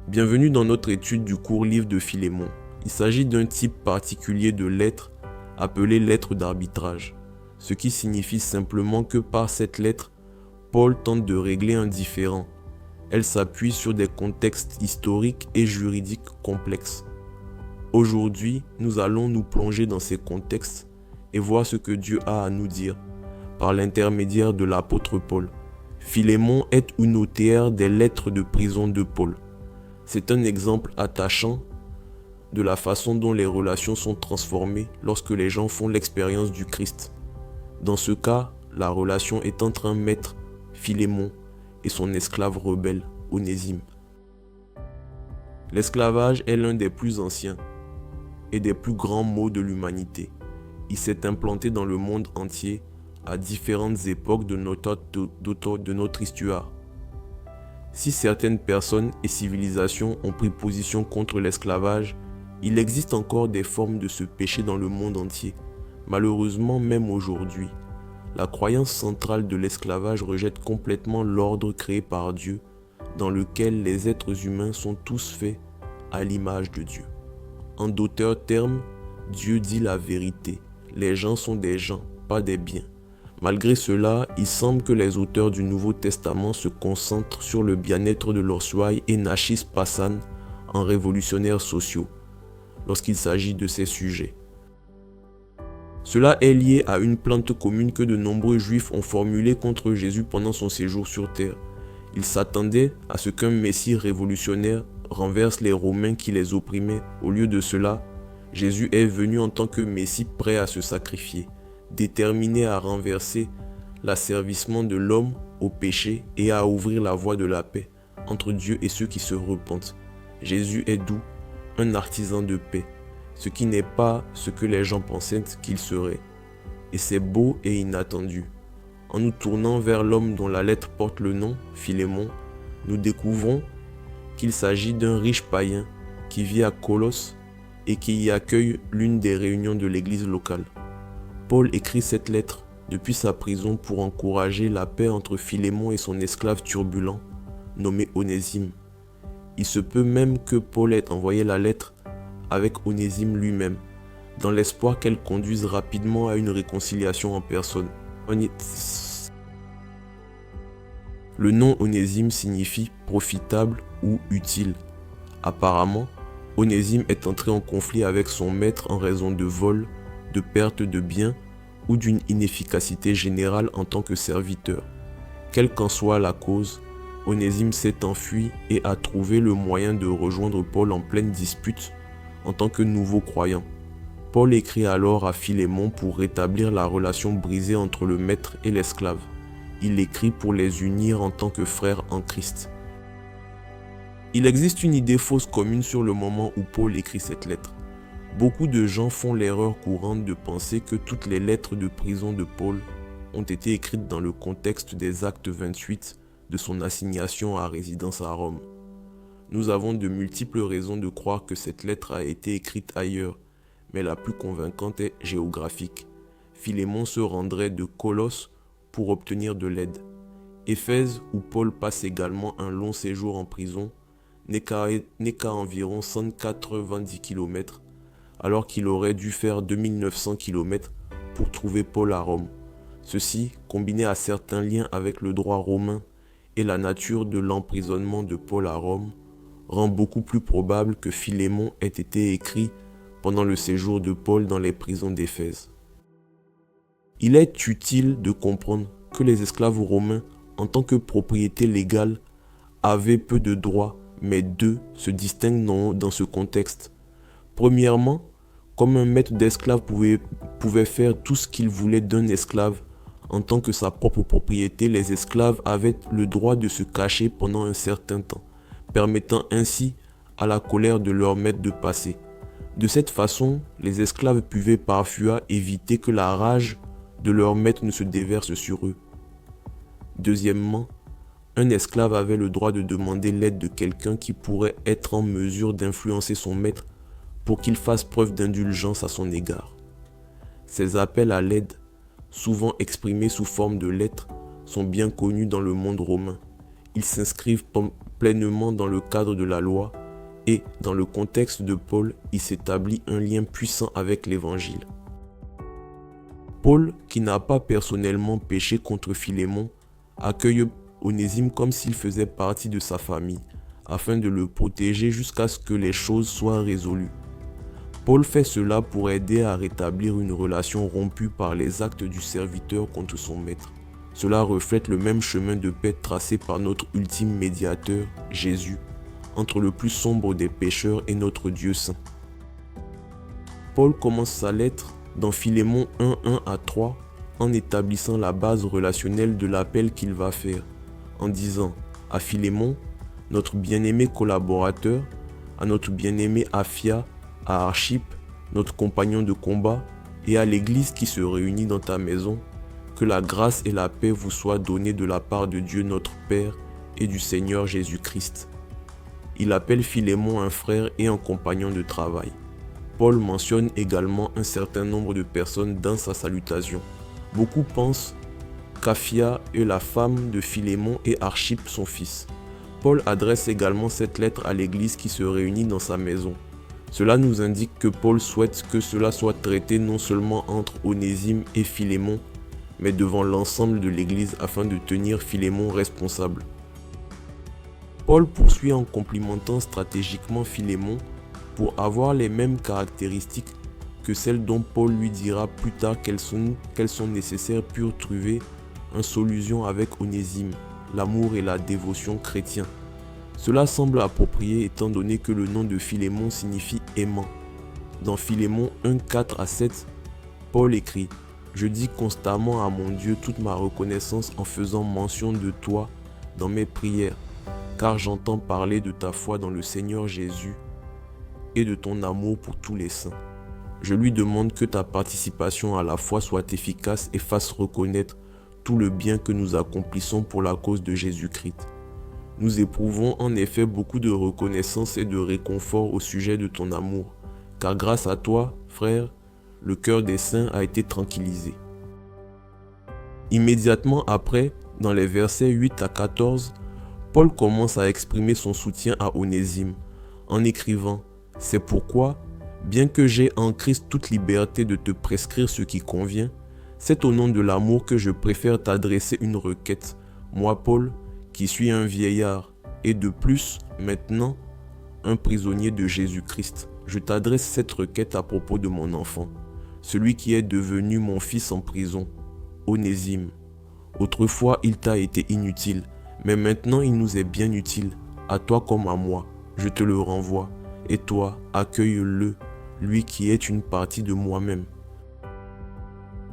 Bienvenue dans notre étude du court livre de Philémon. Il s'agit d'un type particulier de lettre appelée lettre d'arbitrage, ce qui signifie simplement que par cette lettre, Paul tente de régler un différend. Elle s'appuie sur des contextes historiques et juridiques complexes. Aujourd'hui, nous allons nous plonger dans ces contextes et voir ce que Dieu a à nous dire par l'intermédiaire de l'apôtre Paul. Philémon est une notaire des lettres de prison de Paul. C'est un exemple attachant de la façon dont les relations sont transformées lorsque les gens font l'expérience du Christ. Dans ce cas, la relation est entre un maître, Philémon, et son esclave rebelle, Onésime. L'esclavage est l'un des plus anciens et des plus grands maux de l'humanité. Il s'est implanté dans le monde entier à différentes époques de notre histoire. Si certaines personnes et civilisations ont pris position contre l'esclavage, il existe encore des formes de ce péché dans le monde entier. Malheureusement, même aujourd'hui, la croyance centrale de l'esclavage rejette complètement l'ordre créé par Dieu, dans lequel les êtres humains sont tous faits à l'image de Dieu. En d'autres termes, Dieu dit la vérité. Les gens sont des gens, pas des biens. Malgré cela, il semble que les auteurs du Nouveau Testament se concentrent sur le bien-être de Loswai et Nachis Passan en révolutionnaires sociaux, lorsqu'il s'agit de ces sujets. Cela est lié à une plainte commune que de nombreux juifs ont formulée contre Jésus pendant son séjour sur terre. Ils s'attendaient à ce qu'un messie révolutionnaire renverse les Romains qui les opprimaient. Au lieu de cela, Jésus est venu en tant que messie prêt à se sacrifier, déterminé à renverser l'asservissement de l'homme au péché et à ouvrir la voie de la paix entre Dieu et ceux qui se repentent. Jésus est doux, un artisan de paix, ce qui n'est pas ce que les gens pensaient qu'il serait. Et c'est beau et inattendu. En nous tournant vers l'homme dont la lettre porte le nom, Philémon, nous découvrons qu'il s'agit d'un riche païen qui vit à Colosse et qui y accueille l'une des réunions de l'église locale. Paul écrit cette lettre depuis sa prison pour encourager la paix entre Philémon et son esclave turbulent, nommé Onésime. Il se peut même que Paul ait envoyé la lettre avec Onésime lui-même, dans l'espoir qu'elle conduise rapidement à une réconciliation en personne. Le nom Onésime signifie profitable ou utile. Apparemment, Onésime est entré en conflit avec son maître en raison de vol, de perte de biens ou d'une inefficacité générale en tant que serviteur. Quelle qu'en soit la cause, Onésime s'est enfui et a trouvé le moyen de rejoindre Paul en pleine dispute en tant que nouveau croyant. Paul écrit alors à Philémon pour rétablir la relation brisée entre le maître et l'esclave. Il écrit pour les unir en tant que frères en Christ. Il existe une idée fausse commune sur le moment où Paul écrit cette lettre. Beaucoup de gens font l'erreur courante de penser que toutes les lettres de prison de Paul ont été écrites dans le contexte des actes 28 de son assignation à résidence à Rome. Nous avons de multiples raisons de croire que cette lettre a été écrite ailleurs, mais la plus convaincante est géographique. Philémon se rendrait de Colosse pour obtenir de l'aide. Éphèse, où Paul passe également un long séjour en prison, n'est qu'à environ 190 km, alors qu'il aurait dû faire 2900 km pour trouver Paul à Rome. Ceci, combiné à certains liens avec le droit romain et la nature de l'emprisonnement de Paul à Rome, rend beaucoup plus probable que Philémon ait été écrit pendant le séjour de Paul dans les prisons d'Éphèse. Il est utile de comprendre que les esclaves romains, en tant que propriété légale, avaient peu de droits, mais deux se distinguent dans ce contexte. Premièrement, comme un maître d'esclaves pouvait faire tout ce qu'il voulait d'un esclave, en tant que sa propre propriété, les esclaves avaient le droit de se cacher pendant un certain temps, permettant ainsi à la colère de leur maître de passer. De cette façon, les esclaves pouvaient parfois éviter que la rage de leur maître ne se déverse sur eux. Deuxièmement, un esclave avait le droit de demander l'aide de quelqu'un qui pourrait être en mesure d'influencer son maître pour qu'il fasse preuve d'indulgence à son égard. Ces appels à l'aide, souvent exprimés sous forme de lettres, sont bien connus dans le monde romain. Ils s'inscrivent pleinement dans le cadre de la loi Et dans le contexte de Paul, il s'établit un lien puissant avec l'Évangile. Paul, qui n'a pas personnellement péché contre Philémon, accueille Onésime comme s'il faisait partie de sa famille, afin de le protéger jusqu'à ce que les choses soient résolues. Paul fait cela pour aider à rétablir une relation rompue par les actes du serviteur contre son maître. Cela reflète le même chemin de paix tracé par notre ultime médiateur, Jésus, entre le plus sombre des pécheurs et notre Dieu saint. Paul commence sa lettre dans Philémon 1:1 à 3 en établissant la base relationnelle de l'appel qu'il va faire, en disant à Philémon, notre bien-aimé collaborateur, à notre bien-aimé Aphia, à Archippe, notre compagnon de combat, et à l'église qui se réunit dans ta maison, que la grâce et la paix vous soient données de la part de Dieu notre Père et du Seigneur Jésus-Christ. Il appelle Philémon un frère et un compagnon de travail. Paul mentionne également un certain nombre de personnes dans sa salutation. Beaucoup pensent qu'Aphia est la femme de Philémon et Archippe son fils. Paul adresse également cette lettre à l'église qui se réunit dans sa maison. Cela nous indique que Paul souhaite que cela soit traité non seulement entre Onésime et Philémon, mais devant l'ensemble de l'église afin de tenir Philémon responsable. Paul poursuit en complimentant stratégiquement Philémon pour avoir les mêmes caractéristiques que celles dont Paul lui dira plus tard qu'elles sont nécessaires pour trouver une solution avec Onésime, l'amour et la dévotion chrétien. Cela semble approprié étant donné que le nom de Philémon signifie aimant. Dans Philémon 1:4 à 7, Paul écrit « Je dis constamment à mon Dieu toute ma reconnaissance en faisant mention de toi dans mes prières, car j'entends parler de ta foi dans le Seigneur Jésus et de ton amour pour tous les saints. Je lui demande que ta participation à la foi soit efficace et fasse reconnaître tout le bien que nous accomplissons pour la cause de Jésus-Christ. Nous éprouvons en effet beaucoup de reconnaissance et de réconfort au sujet de ton amour, car grâce à toi, frère, le cœur des saints a été tranquillisé. » Immédiatement après, dans les versets 8 à 14, Paul commence à exprimer son soutien à Onésime en écrivant « C'est pourquoi, bien que j'aie en Christ toute liberté de te prescrire ce qui convient, c'est au nom de l'amour que je préfère t'adresser une requête, moi Paul, qui suis un vieillard, et de plus, maintenant, un prisonnier de Jésus-Christ. Je t'adresse cette requête à propos de mon enfant, celui qui est devenu mon fils en prison, Onésime. Autrefois, il t'a été inutile, mais maintenant il nous est bien utile, à toi comme à moi. Je te le renvoie, et toi, accueille-le, lui qui est une partie de moi-même. »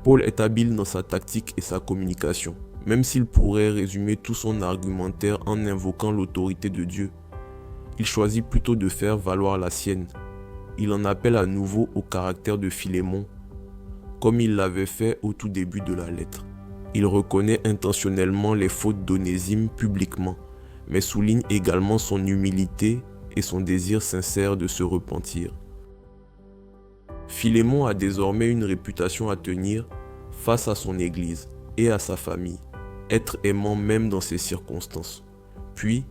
Paul est habile dans sa tactique et sa communication. Même s'il pourrait résumer tout son argumentaire en invoquant l'autorité de Dieu, il choisit plutôt de faire valoir la sienne. Il en appelle à nouveau au caractère de Philémon, comme il l'avait fait au tout début de la lettre. Il reconnaît intentionnellement les fautes d'Onésime publiquement, mais souligne également son humilité et son désir sincère de se repentir. Philémon a désormais une réputation à tenir face à son Église et à sa famille, être aimant même dans ces circonstances. Puis,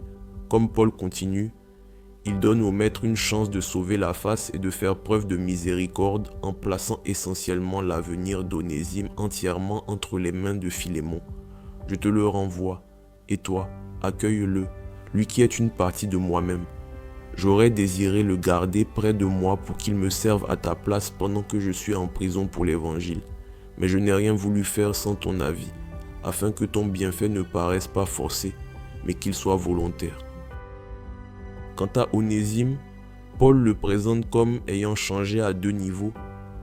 comme Paul continue, il donne au maître une chance de sauver la face et de faire preuve de miséricorde en plaçant essentiellement l'avenir d'Onésime entièrement entre les mains de Philémon. Je te le renvoie, et toi, accueille-le, lui qui est une partie de moi-même. J'aurais désiré le garder près de moi pour qu'il me serve à ta place pendant que je suis en prison pour l'Évangile. Mais je n'ai rien voulu faire sans ton avis, afin que ton bienfait ne paraisse pas forcé, mais qu'il soit volontaire. Quant à Onésime, Paul le présente comme ayant changé à deux niveaux.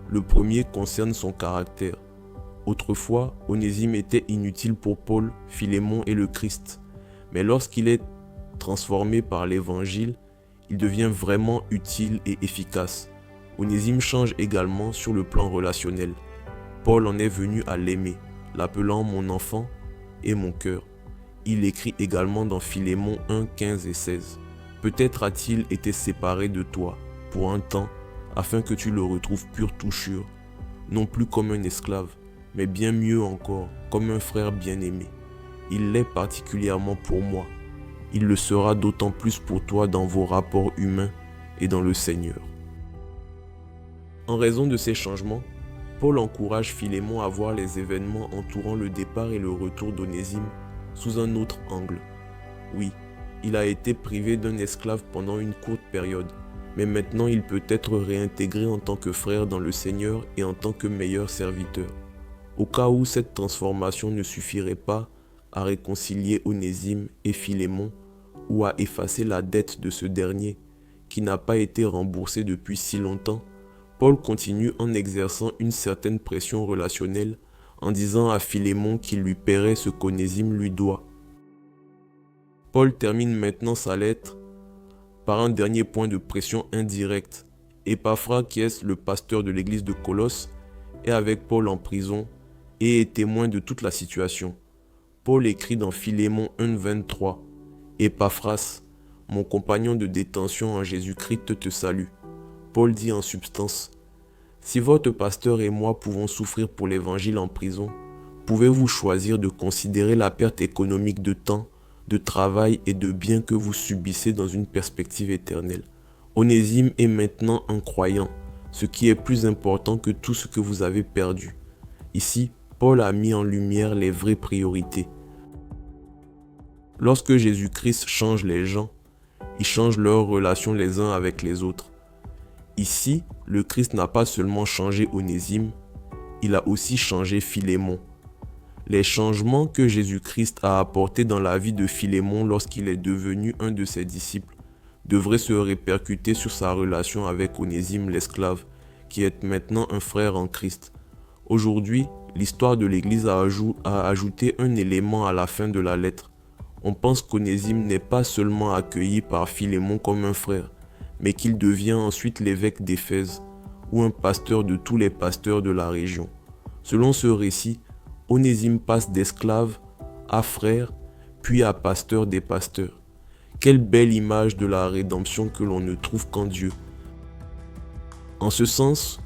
Le premier concerne son caractère. Autrefois, Onésime était inutile pour Paul, Philémon et le Christ. Mais lorsqu'il est transformé par l'Évangile, il devient vraiment utile et efficace. Onésime change également sur le plan relationnel. Paul en est venu à l'aimer, l'appelant mon enfant et mon cœur. Il écrit également dans Philémon 1, 15 et 16. Peut-être a-t-il été séparé de toi pour un temps, afin que tu le retrouves pur touchure, non plus comme un esclave, mais bien mieux encore, comme un frère bien-aimé. Il l'est particulièrement pour moi. Il le sera d'autant plus pour toi dans vos rapports humains et dans le Seigneur. En raison de ces changements, Paul encourage Philémon à voir les événements entourant le départ et le retour d'Onésime sous un autre angle. Oui, il a été privé d'un esclave pendant une courte période, mais maintenant il peut être réintégré en tant que frère dans le Seigneur et en tant que meilleur serviteur. Au cas où cette transformation ne suffirait pas à réconcilier Onésime et Philémon ou à effacer la dette de ce dernier, qui n'a pas été remboursée depuis si longtemps, Paul continue en exerçant une certaine pression relationnelle en disant à Philémon qu'il lui paierait ce qu'Onésime lui doit. Paul termine maintenant sa lettre par un dernier point de pression indirecte. Épaphras, qui est le pasteur de l'église de Colosse, est avec Paul en prison et est témoin de toute la situation. Paul écrit dans Philémon 1,23 « Épaphras, mon compagnon de détention en Jésus-Christ te salue. » Paul dit en substance « Si votre pasteur et moi pouvons souffrir pour l'évangile en prison, pouvez-vous choisir de considérer la perte économique de temps, de travail et de biens que vous subissez dans une perspective éternelle. Onésime est maintenant un croyant, ce qui est plus important que tout ce que vous avez perdu. » Ici, Paul a mis en lumière les vraies priorités. Lorsque Jésus-Christ change les gens, il change leurs relations les uns avec les autres. Ici, le Christ n'a pas seulement changé Onésime, il a aussi changé Philémon. Les changements que Jésus-Christ a apportés dans la vie de Philémon lorsqu'il est devenu un de ses disciples devraient se répercuter sur sa relation avec Onésime l'esclave, qui est maintenant un frère en Christ. Aujourd'hui, l'histoire de l'Église a ajouté un élément à la fin de la lettre. On pense qu'Onésime n'est pas seulement accueilli par Philémon comme un frère, mais qu'il devient ensuite l'évêque d'Éphèse, ou un pasteur de tous les pasteurs de la région. Selon ce récit, Onésime passe d'esclave à frère, puis à pasteur des pasteurs. Quelle belle image de la rédemption que l'on ne trouve qu'en Dieu. En ce sens,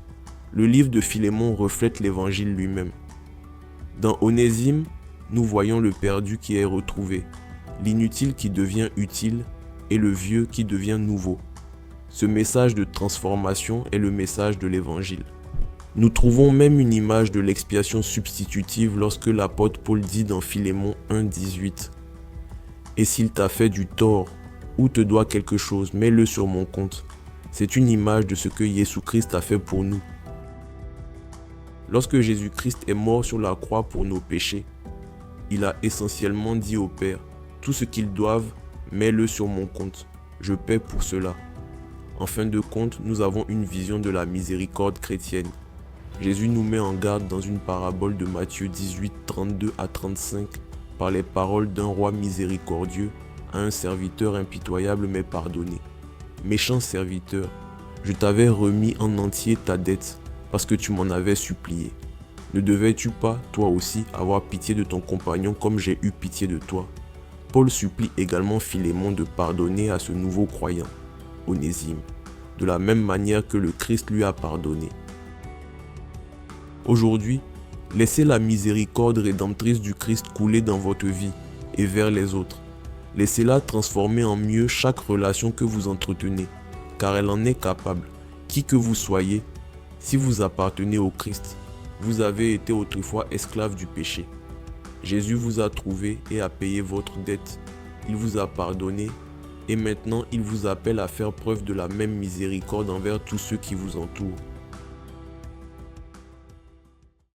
le livre de Philémon reflète l'évangile lui-même. Dans Onésime, nous voyons le perdu qui est retrouvé, l'inutile qui devient utile et le vieux qui devient nouveau. Ce message de transformation est le message de l'évangile. Nous trouvons même une image de l'expiation substitutive lorsque l'apôtre Paul dit dans Philémon 1,18 « Et s'il t'a fait du tort ou te doit quelque chose, mets-le sur mon compte. » C'est une image de ce que Jésus-Christ a fait pour nous. Lorsque Jésus-Christ est mort sur la croix pour nos péchés, il a essentiellement dit au Père « Tout ce qu'ils doivent, mets-le sur mon compte. Je paie pour cela. » En fin de compte, nous avons une vision de la miséricorde chrétienne. Jésus nous met en garde dans une parabole de Matthieu 18, 32 à 35 par les paroles d'un roi miséricordieux à un serviteur impitoyable mais pardonné. « Méchant serviteur, je t'avais remis en entier ta dette parce que tu m'en avais supplié. Ne devais-tu pas, toi aussi, avoir pitié de ton compagnon comme j'ai eu pitié de toi ?» Paul supplie également Philémon de pardonner à ce nouveau croyant, Onésime, de la même manière que le Christ lui a pardonné. Aujourd'hui, laissez la miséricorde rédemptrice du Christ couler dans votre vie et vers les autres. Laissez-la transformer en mieux chaque relation que vous entretenez, car elle en est capable, qui que vous soyez. Si vous appartenez au Christ, vous avez été autrefois esclave du péché. Jésus vous a trouvé et a payé votre dette. Il vous a pardonné et maintenant il vous appelle à faire preuve de la même miséricorde envers tous ceux qui vous entourent.